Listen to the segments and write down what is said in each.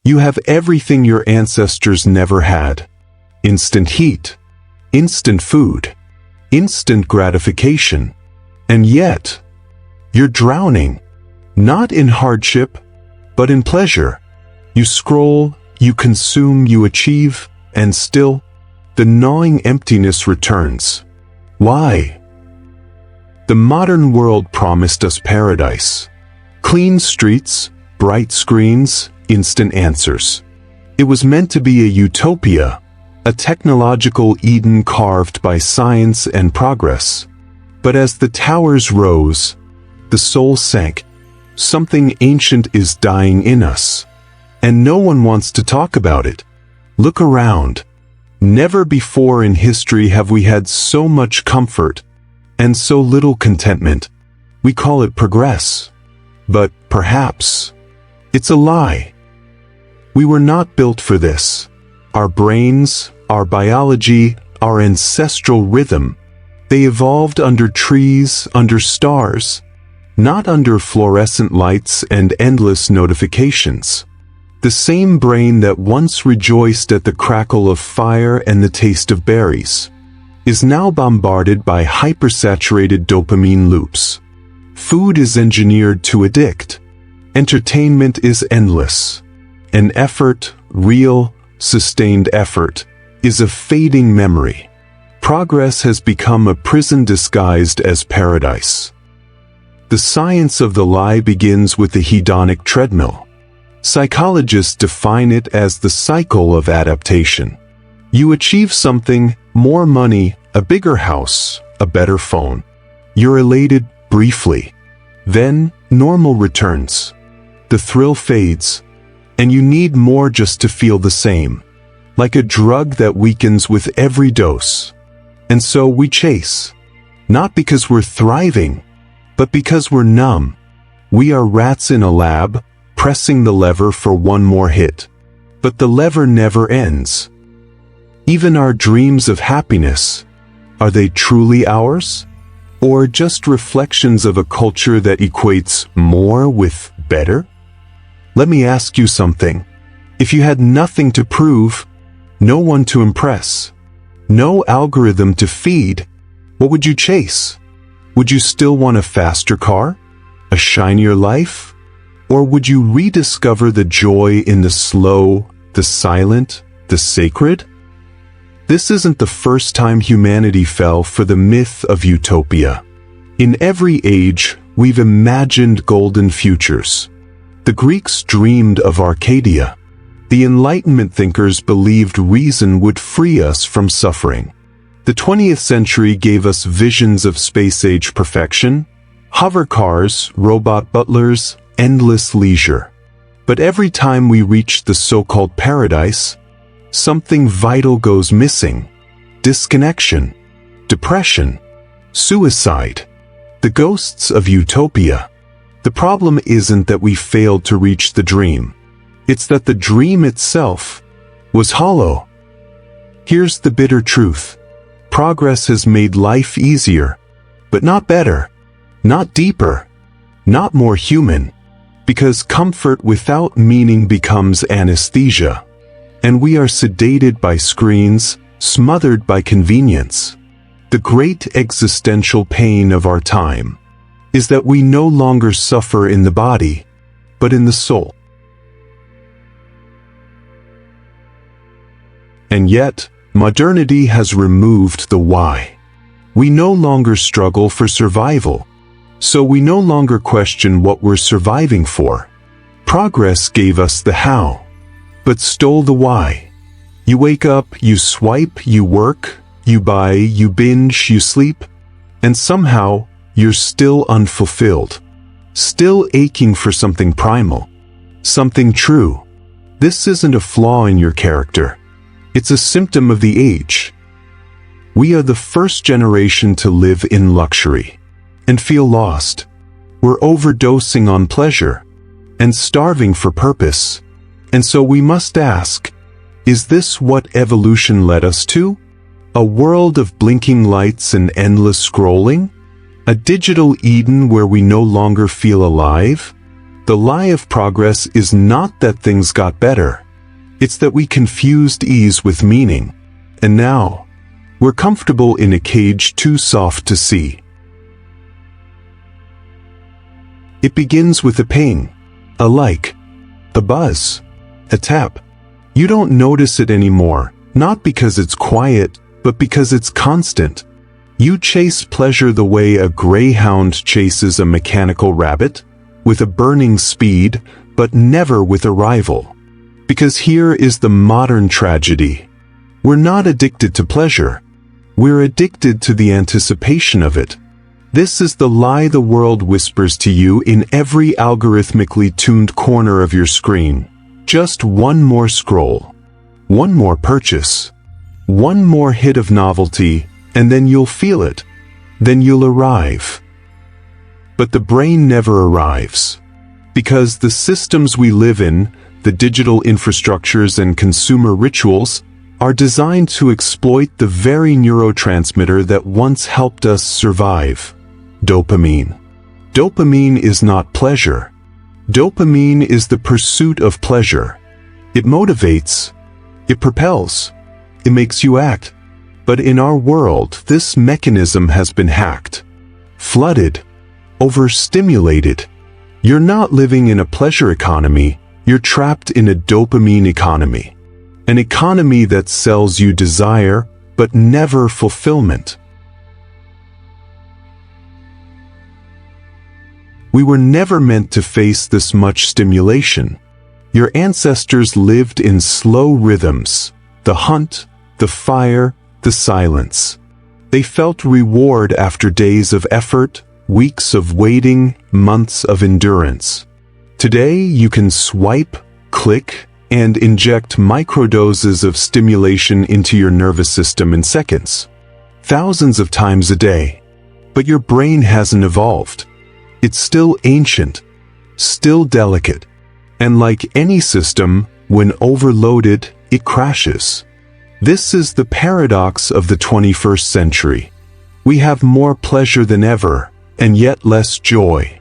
You have everything your ancestors never had. Instant heat, instant food, instant gratification. And yet, you're drowning, not in hardship, but in pleasure. You scroll, you consume, you achieve, and still, the gnawing emptiness returns. Why? The modern world promised us paradise. Clean streets, bright screens, instant answers. It was meant to be a utopia, a technological Eden carved by science and progress. But as the towers rose, the soul sank. Something ancient is dying in us. And no one wants to talk about it. Look around. Never before in history have we had so much comfort and so little contentment. We call it progress. But perhaps it's a lie. We were not built for this. Our brains, our biology, our ancestral rhythm, they evolved under trees, under stars, not under fluorescent lights and endless notifications. The same brain that once rejoiced at the crackle of fire and the taste of berries is now bombarded by hypersaturated dopamine loops. Food is engineered to addict. Entertainment is endless. And effort, real, sustained effort, is a fading memory. Progress has become a prison disguised as paradise. The science of the lie begins with the hedonic treadmill. Psychologists define it as the cycle of adaptation. You achieve something, more money, a bigger house, a better phone. You're elated briefly. Then, normal returns. The thrill fades, and you need more just to feel the same. Like a drug that weakens with every dose. And so we chase. Not because we're thriving, but because we're numb. We are rats in a lab, pressing the lever for one more hit. But the lever never ends. Even our dreams of happiness, are they truly ours? Or just reflections of a culture that equates more with better? Let me ask you something. If you had nothing to prove, no one to impress, no algorithm to feed, what would you chase? Would you still want a faster car? A shinier life? Or would you rediscover the joy in the slow, the silent, the sacred? This isn't the first time humanity fell for the myth of utopia. In every age, we've imagined golden futures. The Greeks dreamed of Arcadia. The Enlightenment thinkers believed reason would free us from suffering. The 20th century gave us visions of space-age perfection, hover cars, robot butlers, endless leisure. But every time we reach the so-called paradise, something vital goes missing. Disconnection, depression, suicide, the ghosts of utopia. The problem isn't that we failed to reach the dream. It's that the dream itself was hollow. Here's the bitter truth. Progress has made life easier, but not better, not deeper, not more human, because comfort without meaning becomes anesthesia. And we are sedated by screens, smothered by convenience. The great existential pain of our time is that we no longer suffer in the body, but in the soul. And yet, modernity has removed the why. We no longer struggle for survival, so we no longer question what we're surviving for. Progress gave us the how, but stole the why. You wake up, you swipe, you work, you buy, you binge, you sleep, and somehow you're still unfulfilled, still aching for something primal, something true. This isn't a flaw in your character. It's a symptom of the age. We are the first generation to live in luxury and feel lost. We're overdosing on pleasure and starving for purpose. And so we must ask, is this what evolution led us to? A world of blinking lights and endless scrolling? A digital Eden where we no longer feel alive? The lie of progress is not that things got better. It's that we confused ease with meaning. And now, we're comfortable in a cage too soft to see. It begins with a ping, a like, a buzz, a tap. You don't notice it anymore, not because it's quiet, but because it's constant. You chase pleasure the way a greyhound chases a mechanical rabbit, with a burning speed, but never with a rival. Because here is the modern tragedy. We're not addicted to pleasure. We're addicted to the anticipation of it. This is the lie the world whispers to you in every algorithmically tuned corner of your screen. Just one more scroll, one more purchase, one more hit of novelty, and then you'll feel it. Then you'll arrive. But the brain never arrives. Because the systems we live in, the digital infrastructures and consumer rituals, are designed to exploit the very neurotransmitter that once helped us survive. Dopamine. Dopamine is not pleasure. Dopamine is the pursuit of pleasure. It motivates. It propels. It makes you act. But in our world, this mechanism has been hacked, flooded, overstimulated. You're not living in a pleasure economy, you're trapped in a dopamine economy. An economy that sells you desire, but never fulfillment. We were never meant to face this much stimulation. Your ancestors lived in slow rhythms, the hunt, the fire, the silence. They felt reward after days of effort, weeks of waiting, months of endurance. Today, you can swipe, click, and inject microdoses of stimulation into your nervous system in seconds. Thousands of times a day. But your brain hasn't evolved. It's still ancient, still delicate. And like any system, when overloaded, it crashes. This is the paradox of the 21st century. We have more pleasure than ever, and yet less joy.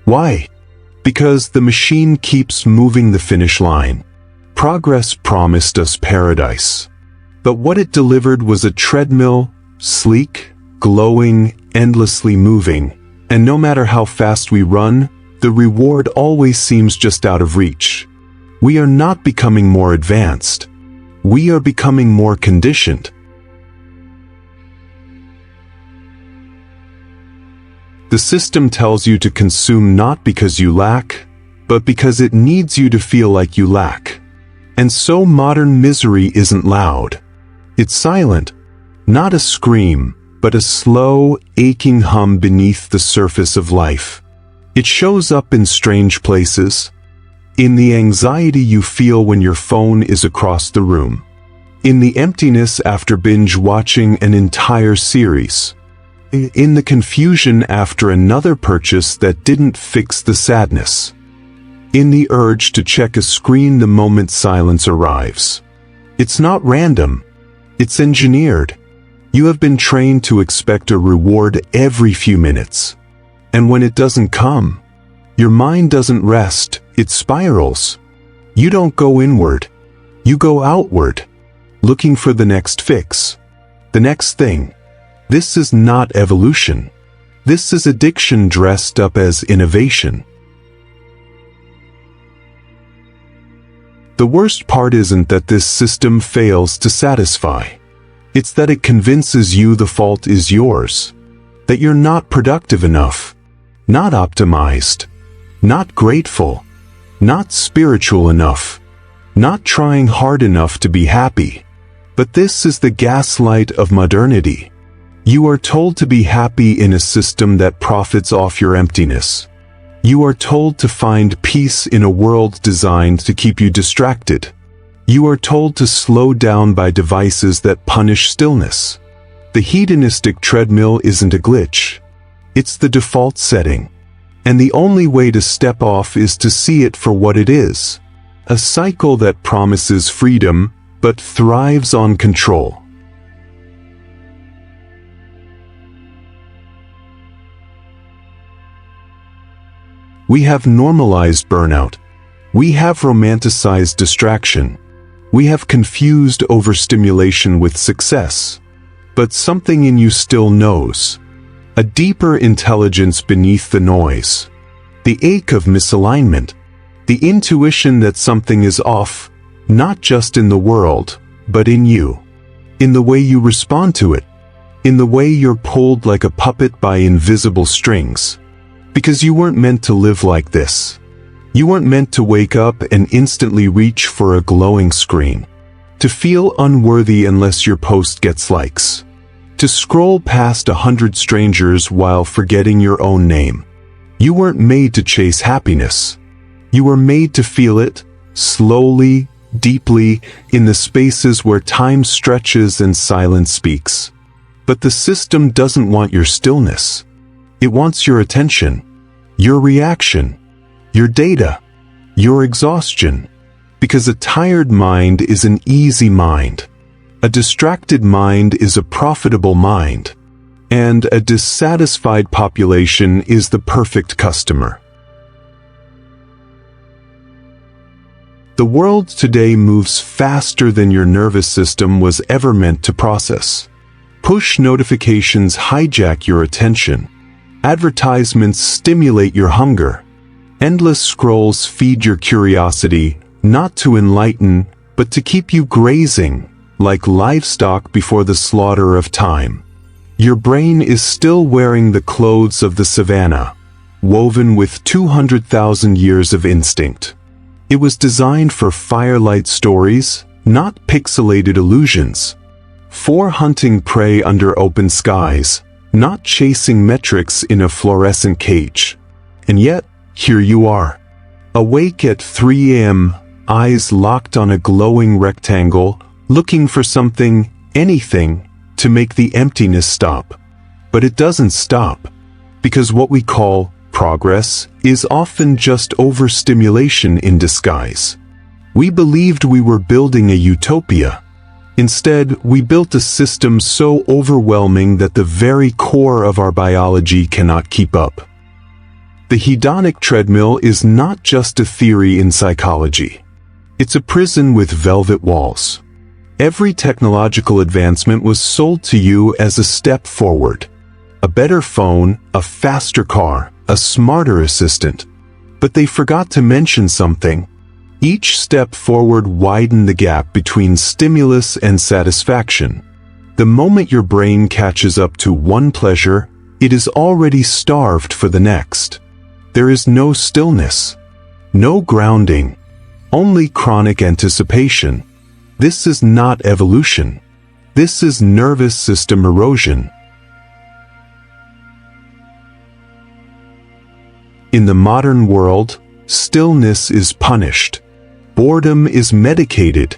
Why? Because the machine keeps moving the finish line. Progress promised us paradise. But what it delivered was a treadmill, sleek, glowing, endlessly moving. And no matter how fast we run, the reward always seems just out of reach. We are not becoming more advanced. We are becoming more conditioned. The system tells you to consume not because you lack, but because it needs you to feel like you lack. And so modern misery isn't loud. It's silent, not a scream, but a slow, aching hum beneath the surface of life. It shows up in strange places. In the anxiety you feel when your phone is across the room. In the emptiness after binge-watching an entire series. In the confusion after another purchase that didn't fix the sadness. In the urge to check a screen the moment silence arrives. It's not random. It's engineered. You have been trained to expect a reward every few minutes. And when it doesn't come, your mind doesn't rest, it spirals. You don't go inward. You go outward, looking for the next fix, the next thing. This is not evolution. This is addiction dressed up as innovation. The worst part isn't that this system fails to satisfy. It's that it convinces you the fault is yours. That you're not productive enough, not optimized, not grateful, not spiritual enough, not trying hard enough to be happy. But this is the gaslight of modernity. You are told to be happy in a system that profits off your emptiness. You are told to find peace in a world designed to keep you distracted. You are told to slow down by devices that punish stillness. The hedonistic treadmill isn't a glitch. It's the default setting. And the only way to step off is to see it for what it is. A cycle that promises freedom, but thrives on control. We have normalized burnout. We have romanticized distraction. We have confused overstimulation with success. But something in you still knows. A deeper intelligence beneath the noise. The ache of misalignment. The intuition that something is off, not just in the world, but in you. In the way you respond to it. In the way you're pulled like a puppet by invisible strings. Because you weren't meant to live like this. You weren't meant to wake up and instantly reach for a glowing screen. To feel unworthy unless your post gets likes. To scroll past 100 strangers while forgetting your own name. You weren't made to chase happiness. You were made to feel it, slowly, deeply, in the spaces where time stretches and silence speaks. But the system doesn't want your stillness. It wants your attention, your reaction, your data, your exhaustion. Because a tired mind is an easy mind. A distracted mind is a profitable mind. And a dissatisfied population is the perfect customer. The world today moves faster than your nervous system was ever meant to process. Push notifications hijack your attention. Advertisements stimulate your hunger. Endless scrolls feed your curiosity, not to enlighten, but to keep you grazing, like livestock before the slaughter of time. Your brain is still wearing the clothes of the savannah, woven with 200,000 years of instinct. It was designed for firelight stories, not pixelated illusions. For hunting prey under open skies, not chasing metrics in a fluorescent cage. And yet, here you are. Awake at 3 a.m., eyes locked on a glowing rectangle, looking for something, anything, to make the emptiness stop. But it doesn't stop. Because what we call progress is often just overstimulation in disguise. We believed we were building a utopia. Instead, we built a system so overwhelming that the very core of our biology cannot keep up. The hedonic treadmill is not just a theory in psychology. It's a prison with velvet walls. Every technological advancement was sold to you as a step forward. A better phone, a faster car, a smarter assistant. But they forgot to mention something. Each step forward widened the gap between stimulus and satisfaction. The moment your brain catches up to one pleasure, it is already starved for the next. There is no stillness, no grounding, only chronic anticipation. This is not evolution. This is nervous system erosion. In the modern world, stillness is punished. Boredom is medicated.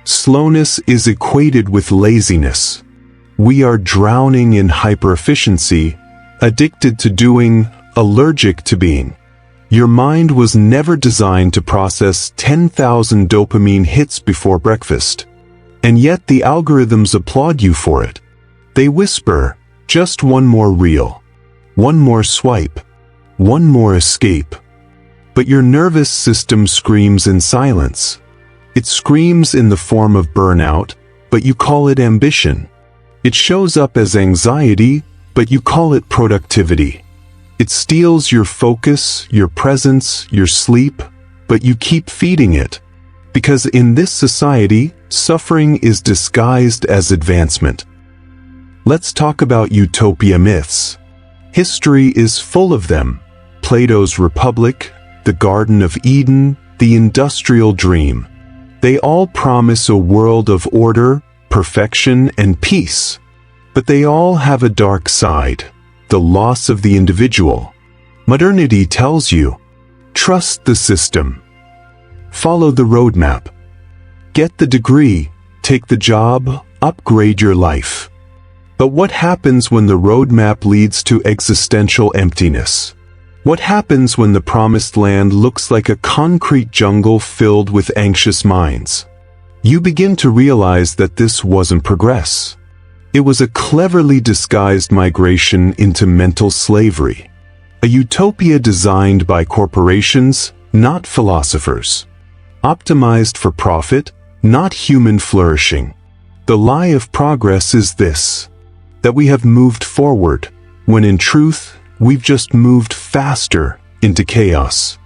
Slowness is equated with laziness. We are drowning in hyperefficiency, addicted to doing, allergic to being. Your mind was never designed to process 10,000 dopamine hits before breakfast. And yet the algorithms applaud you for it. They whisper, just one more reel. One more swipe. One more escape. But your nervous system screams in silence. It screams in the form of burnout, but you call it ambition. It shows up as anxiety, but you call it productivity. It steals your focus, your presence, your sleep, but you keep feeding it. Because in this society, suffering is disguised as advancement. Let's talk about utopia myths. History is full of them. Plato's Republic, the Garden of Eden, the industrial dream. They all promise a world of order, perfection, and peace. But they all have a dark side. The loss of the individual. Modernity tells you, trust the system. Follow the roadmap. Get the degree, take the job, upgrade your life. But what happens when the roadmap leads to existential emptiness? What happens when the promised land looks like a concrete jungle filled with anxious minds? You begin to realize that this wasn't progress. It was a cleverly disguised migration into mental slavery. A utopia designed by corporations, not philosophers. Optimized for profit, not human flourishing. The lie of progress is this: that we have moved forward, when in truth, we've just moved faster into chaos.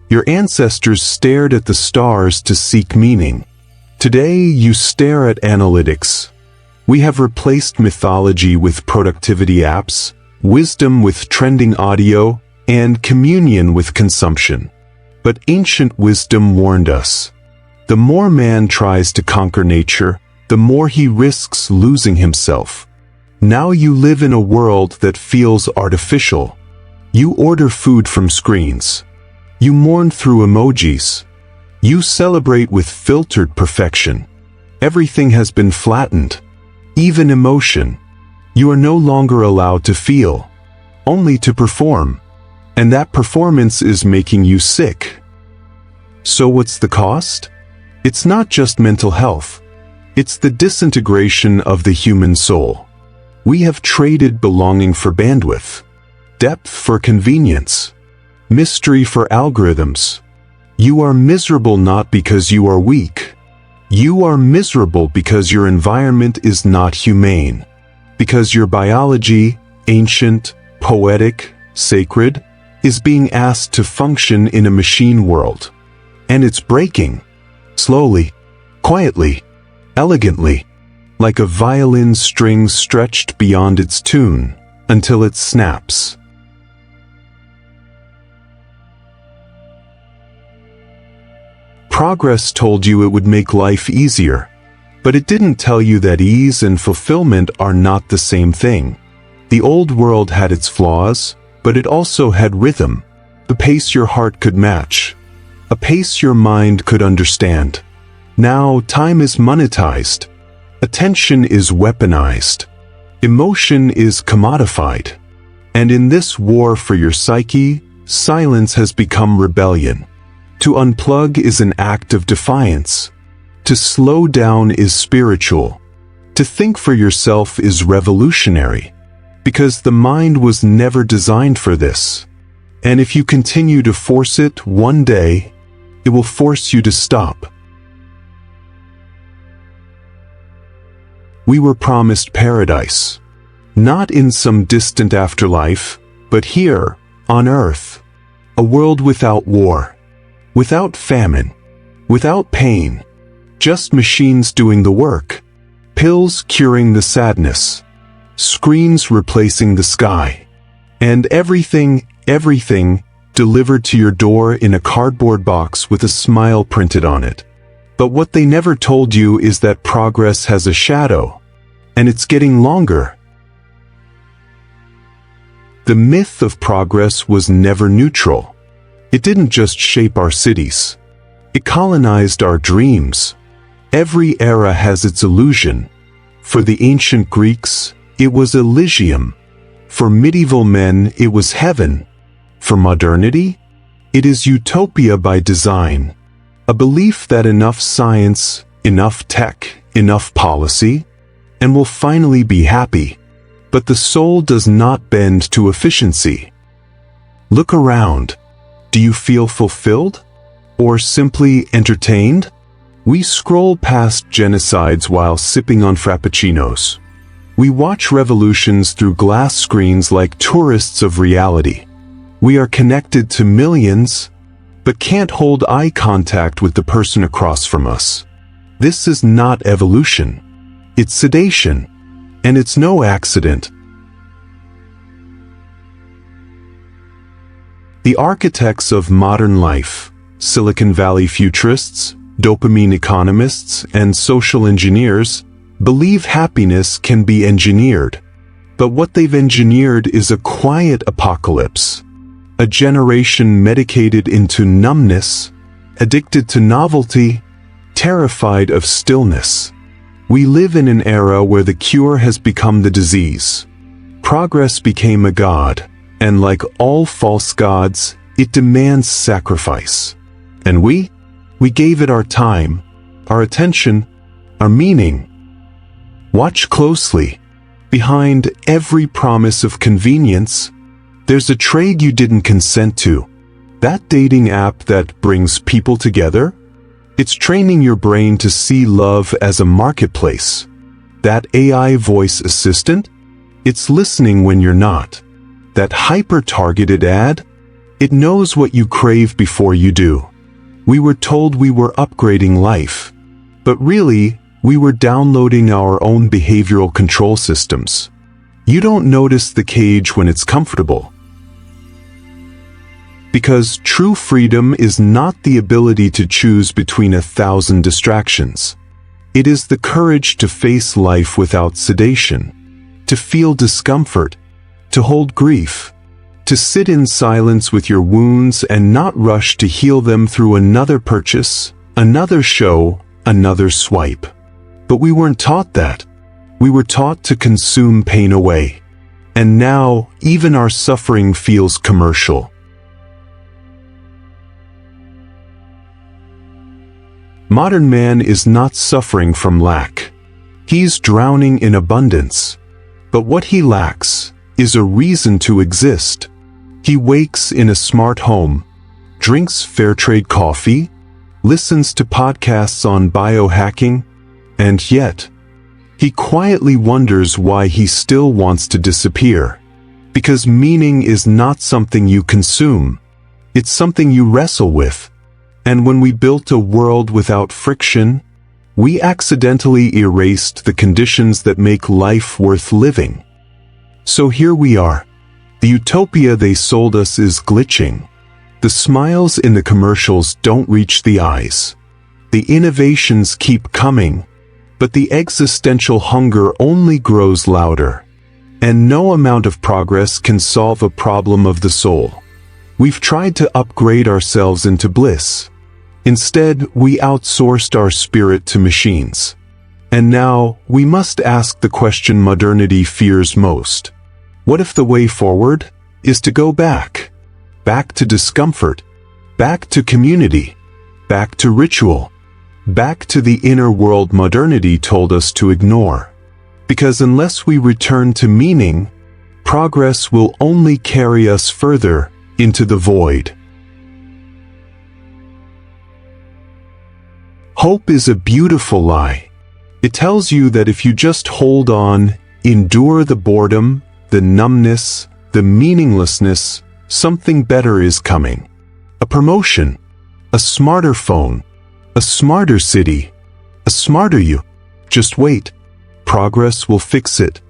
Your ancestors stared at the stars to seek meaning. Today, you stare at analytics. We have replaced mythology with productivity apps, wisdom with trending audio, and communion with consumption. But ancient wisdom warned us. The more man tries to conquer nature, the more he risks losing himself. Now you live in a world that feels artificial. You order food from screens. You mourn through emojis. You celebrate with filtered perfection. Everything has been flattened. Even emotion. You are no longer allowed to feel, only to perform. And that performance is making you sick. So what's the cost? It's not just mental health. It's the disintegration of the human soul. We have traded belonging for bandwidth, depth for convenience, mystery for algorithms. You are miserable not because you are weak. You are miserable because your environment is not humane. Because your biology, ancient, poetic, sacred, is being asked to function in a machine world. And it's breaking. Slowly, quietly, elegantly, like a violin string stretched beyond its tune, until it snaps. Progress told you it would make life easier, but it didn't tell you that ease and fulfillment are not the same thing. The old world had its flaws, but it also had rhythm, the pace your heart could match, a pace your mind could understand. Now time is monetized, attention is weaponized, emotion is commodified, and in this war for your psyche, silence has become rebellion. To unplug is an act of defiance. To slow down is spiritual. To think for yourself is revolutionary. Because the mind was never designed for this. And if you continue to force it, one day, it will force you to stop. We were promised paradise. Not in some distant afterlife, but here, on earth. A world without war. Without famine. Without pain. Just machines doing the work. Pills curing the sadness. Screens replacing the sky. And everything delivered to your door in a cardboard box with a smile printed on it. But what they never told you is that progress has a shadow, and it's getting longer. The myth of progress was never neutral. It didn't just shape our cities. It colonized our dreams. Every era has its illusion. For the ancient Greeks, it was Elysium. For medieval men, it was heaven. For modernity, it is utopia by design. A belief that enough science, enough tech, enough policy, and we'll finally be happy. But the soul does not bend to efficiency. Look around. Do you feel fulfilled? Or simply entertained? We scroll past genocides while sipping on frappuccinos. We watch revolutions through glass screens like tourists of reality. We are connected to millions, but can't hold eye contact with the person across from us. This is not evolution. It's sedation, and it's no accident. The architects of modern life, Silicon Valley futurists, dopamine economists, and social engineers, believe happiness can be engineered. But what they've engineered is a quiet apocalypse. A generation medicated into numbness, addicted to novelty, terrified of stillness. We live in an era where the cure has become the disease. Progress became a god, and like all false gods, it demands sacrifice. And we gave it our time, our attention, our meaning. Watch closely. Behind every promise of convenience, there's a trade you didn't consent to. That dating app that brings people together? It's training your brain to see love as a marketplace. That AI voice assistant? It's listening when you're not. That hyper-targeted ad? It knows what you crave before you do. We were told we were upgrading life. But really, we were downloading our own behavioral control systems. You don't notice the cage when it's comfortable. Because true freedom is not the ability to choose between 1,000 distractions. It is the courage to face life without sedation, to feel discomfort, to hold grief, to sit in silence with your wounds and not rush to heal them through another purchase, another show, another swipe. But we weren't taught that. We were taught to consume pain away. And now, even our suffering feels commercial. Modern man is not suffering from lack. He's drowning in abundance. But what he lacks is a reason to exist. He wakes in a smart home, drinks fair trade coffee, listens to podcasts on biohacking, and yet, he quietly wonders why he still wants to disappear. Because meaning is not something you consume. It's something you wrestle with. And when we built a world without friction, we accidentally erased the conditions that make life worth living. So here we are. The utopia they sold us is glitching. The smiles in the commercials don't reach the eyes. The innovations keep coming, but the existential hunger only grows louder. And no amount of progress can solve a problem of the soul. We've tried to upgrade ourselves into bliss. Instead, we outsourced our spirit to machines. And now, we must ask the question modernity fears most. What if the way forward is to go back? Back to discomfort, back to community, back to ritual, back to the inner world modernity told us to ignore. Because unless we return to meaning, progress will only carry us further into the void. Hope is a beautiful lie. It tells you that if you just hold on, endure the boredom, the numbness, the meaninglessness, something better is coming. A promotion, a smarter phone, a smarter city, a smarter you. Just wait. Progress will fix it.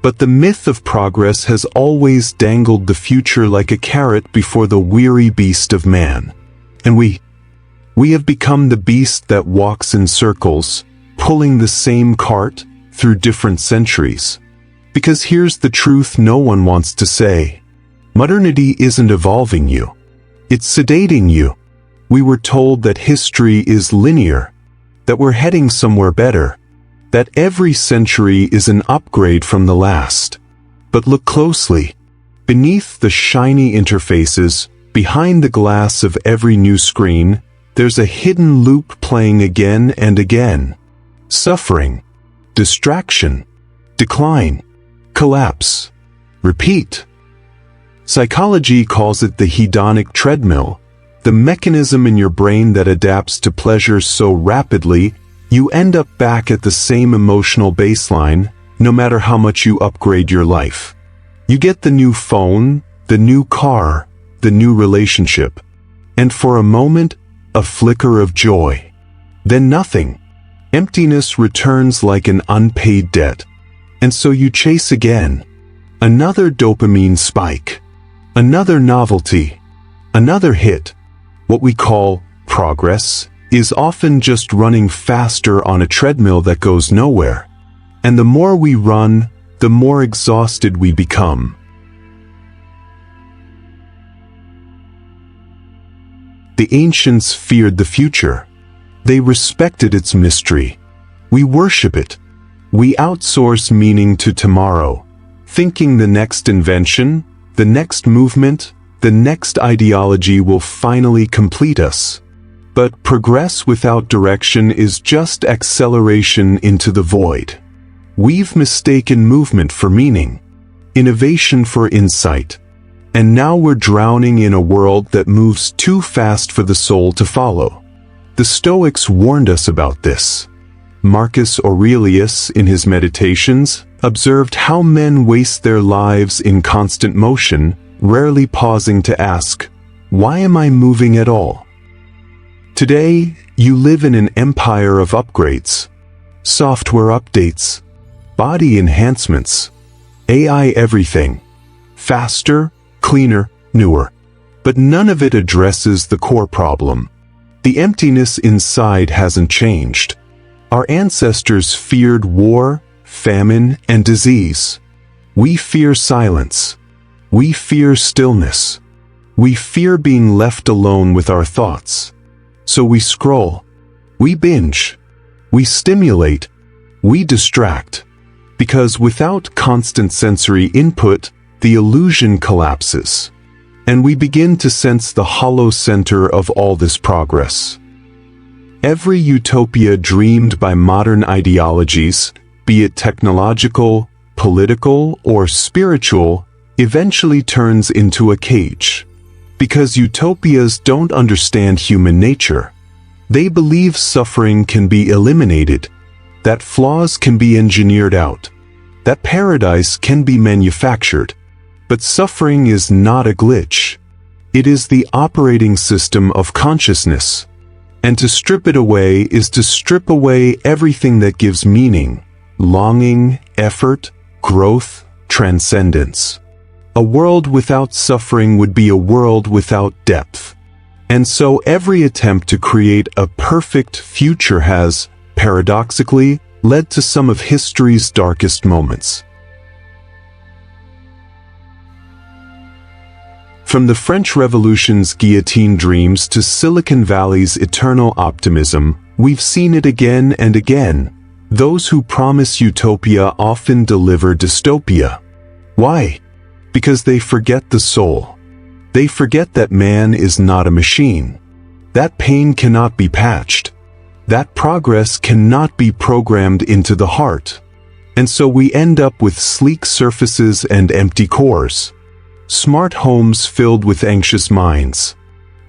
But the myth of progress has always dangled the future like a carrot before the weary beast of man. And we have become the beast that walks in circles, pulling the same cart through different centuries. Because here's the truth no one wants to say. Modernity isn't evolving you. It's sedating you. We were told that history is linear, that we're heading somewhere better, that every century is an upgrade from the last. But look closely. Beneath the shiny interfaces, behind the glass of every new screen, there's a hidden loop playing again and again. Suffering, distraction, decline, collapse, repeat. Psychology calls it the hedonic treadmill, the mechanism in your brain that adapts to pleasure so rapidly you end up back at the same emotional baseline, no matter how much you upgrade your life. You get the new phone, the new car, the new relationship, and for a moment, a flicker of joy. Then nothing. Emptiness returns like an unpaid debt. And so you chase again. Another dopamine spike. Another novelty. Another hit. What we call progress is often just running faster on a treadmill that goes nowhere. And the more we run, the more exhausted we become. The ancients feared the future. They respected its mystery. We worship it. We outsource meaning to tomorrow, thinking the next invention, the next movement, the next ideology will finally complete us. But progress without direction is just acceleration into the void. We've mistaken movement for meaning, innovation for insight, and now we're drowning in a world that moves too fast for the soul to follow. The Stoics warned us about this. Marcus Aurelius, in his Meditations, observed how men waste their lives in constant motion, rarely pausing to ask, "Why am I moving at all?" Today, you live in an empire of upgrades, software updates, body enhancements, AI everything, faster, cleaner, newer. But none of it addresses the core problem. The emptiness inside hasn't changed. Our ancestors feared war, famine, and disease. We fear silence. We fear stillness. We fear being left alone with our thoughts. So we scroll. We binge. We stimulate. We distract. Because without constant sensory input, the illusion collapses. And we begin to sense the hollow center of all this progress. Every utopia dreamed by modern ideologies, be it technological, political, or spiritual, eventually turns into a cage. Because utopias don't understand human nature. They believe suffering can be eliminated, that flaws can be engineered out, that paradise can be manufactured. But suffering is not a glitch. It is the operating system of consciousness. And to strip it away is to strip away everything that gives meaning, longing, effort, growth, transcendence. A world without suffering would be a world without depth. And so every attempt to create a perfect future has, paradoxically, led to some of history's darkest moments. From the French Revolution's guillotine dreams to Silicon Valley's eternal optimism, we've seen it again and again. Those who promise utopia often deliver dystopia. Why? Because they forget the soul. They forget that man is not a machine. That pain cannot be patched. That progress cannot be programmed into the heart. And so we end up with sleek surfaces and empty cores. Smart homes filled with anxious minds.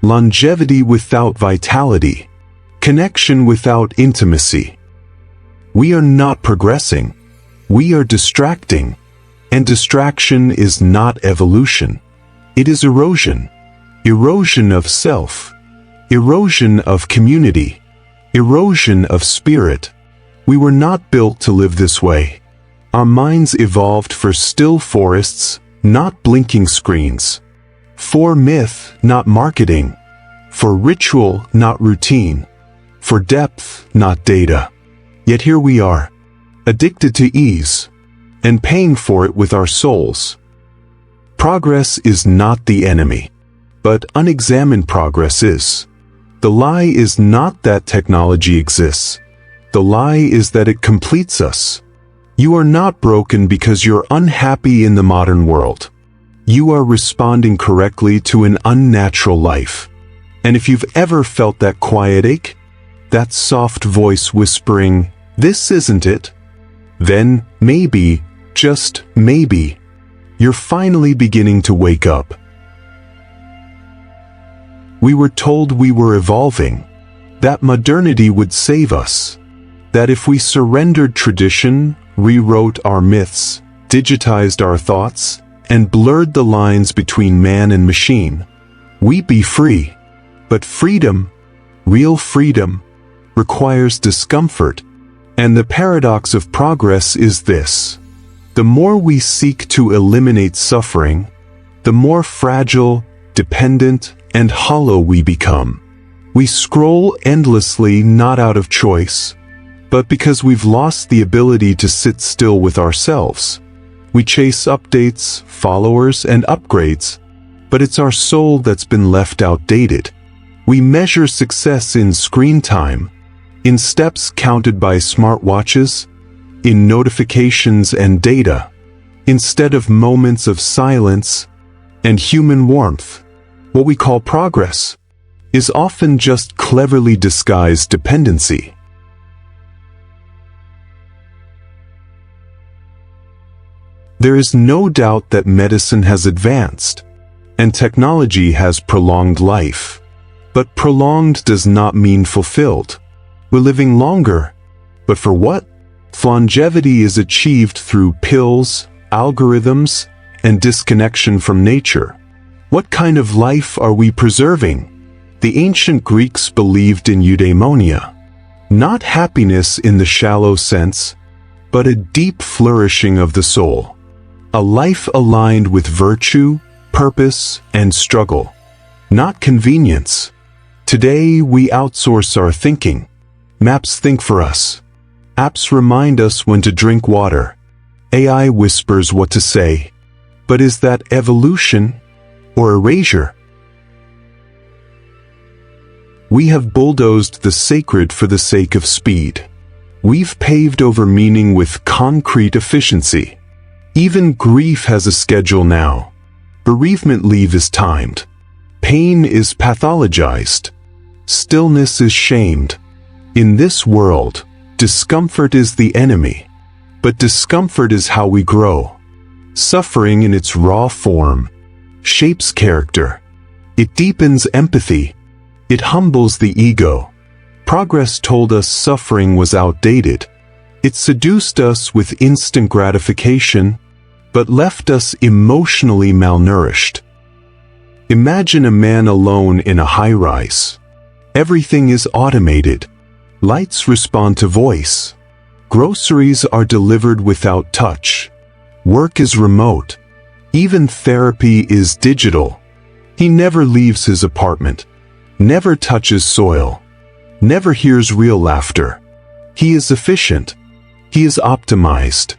Longevity without vitality. Connection without intimacy. We are not progressing. We are distracting. And distraction is not evolution. It is erosion. Erosion of self. Erosion of community. Erosion of spirit. We were not built to live this way. Our minds evolved for still forests, not blinking screens. For myth, not marketing. For ritual, not routine. For depth, not data. Yet here we are, addicted to ease, and paying for it with our souls. Progress is not the enemy, but unexamined progress is. The lie is not that technology exists. The lie is that it completes us. You are not broken because you're unhappy in the modern world. You are responding correctly to an unnatural life. And if you've ever felt that quiet ache, that soft voice whispering, "This isn't it," then maybe, just maybe, you're finally beginning to wake up. We were told we were evolving, that modernity would save us, that if we surrendered tradition, rewrote our myths, digitized our thoughts, and blurred the lines between man and machine, we'd be free. But freedom, real freedom, requires discomfort, and the paradox of progress is this. The more we seek to eliminate suffering, the more fragile, dependent, and hollow we become. We scroll endlessly not out of choice, but because we've lost the ability to sit still with ourselves. We chase updates, followers, and upgrades, but it's our soul that's been left outdated. We measure success in screen time, in steps counted by smartwatches, in notifications and data, instead of moments of silence and human warmth. What we call progress is often just cleverly disguised dependency. There is no doubt that medicine has advanced, and technology has prolonged life. But prolonged does not mean fulfilled. We're living longer, but for what? Longevity is achieved through pills, algorithms, and disconnection from nature. What kind of life are we preserving? The ancient Greeks believed in eudaimonia, not happiness in the shallow sense, but a deep flourishing of the soul. A life aligned with virtue, purpose, and struggle, not convenience. Today we outsource our thinking. Maps think for us. Apps remind us when to drink water. AI whispers what to say. But is that evolution or erasure? We have bulldozed the sacred for the sake of speed. We've paved over meaning with concrete efficiency. Even grief has a schedule now. Bereavement leave is timed. Pain is pathologized. Stillness is shamed. In this world, discomfort is the enemy. But discomfort is how we grow. Suffering in its raw form shapes character. It deepens empathy. It humbles the ego. Progress told us suffering was outdated. It seduced us with instant gratification, but left us emotionally malnourished. Imagine a man alone in a high-rise. Everything is automated. Lights respond to voice. Groceries are delivered without touch. Work is remote. Even therapy is digital. He never leaves his apartment, never touches soil, never hears real laughter. He is efficient. He is optimized.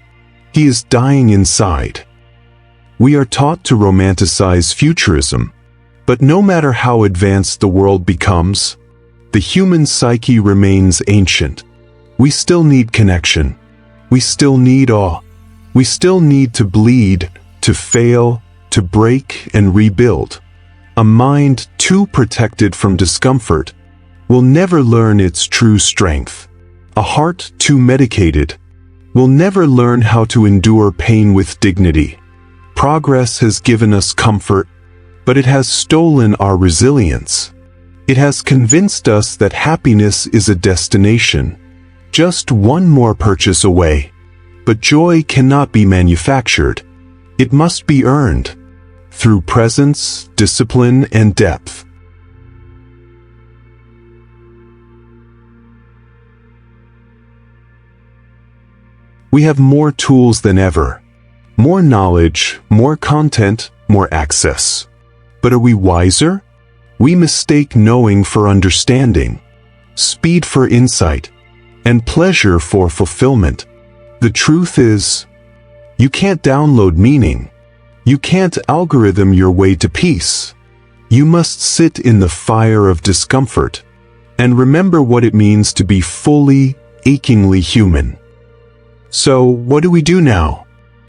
He is dying inside. We are taught to romanticize futurism, but no matter how advanced the world becomes, the human psyche remains ancient. We still need connection. We still need awe. We still need to bleed, to fail, to break and rebuild. A mind too protected from discomfort will never learn its true strength. A heart too medicated will never learn how to endure pain with dignity. Progress has given us comfort, but it has stolen our resilience. It has convinced us that happiness is a destination, just one more purchase away. But joy cannot be manufactured. It must be earned through presence, discipline, and depth. We have more tools than ever. More knowledge, more content, more access. But are we wiser? We mistake knowing for understanding, speed for insight, and pleasure for fulfillment. The truth is, you can't download meaning. You can't algorithm your way to peace. You must sit in the fire of discomfort and remember what it means to be fully, achingly human. So, what do we do now?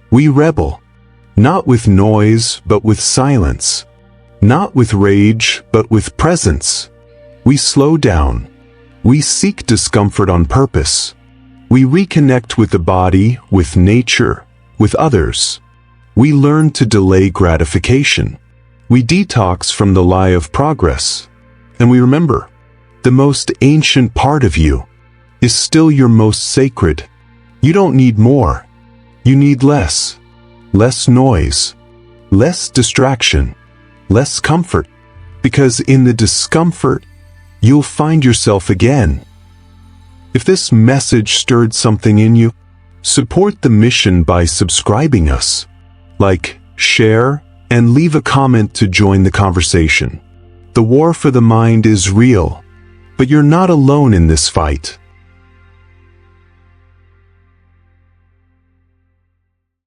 We rebel, not with noise, but with silence. Not with rage, but with presence. We slow down. We seek discomfort on purpose. We reconnect with the body, with nature, with others. We learn to delay gratification. We detox from the lie of progress. And we remember, the most ancient part of you is still your most sacred. You don't need more. You need less. Less noise. Less distraction. Less comfort, because in the discomfort, you'll find yourself again. If this message stirred something in you, support the mission by subscribing us. Like, share, and leave a comment to join the conversation. The war for the mind is real, but you're not alone in this fight.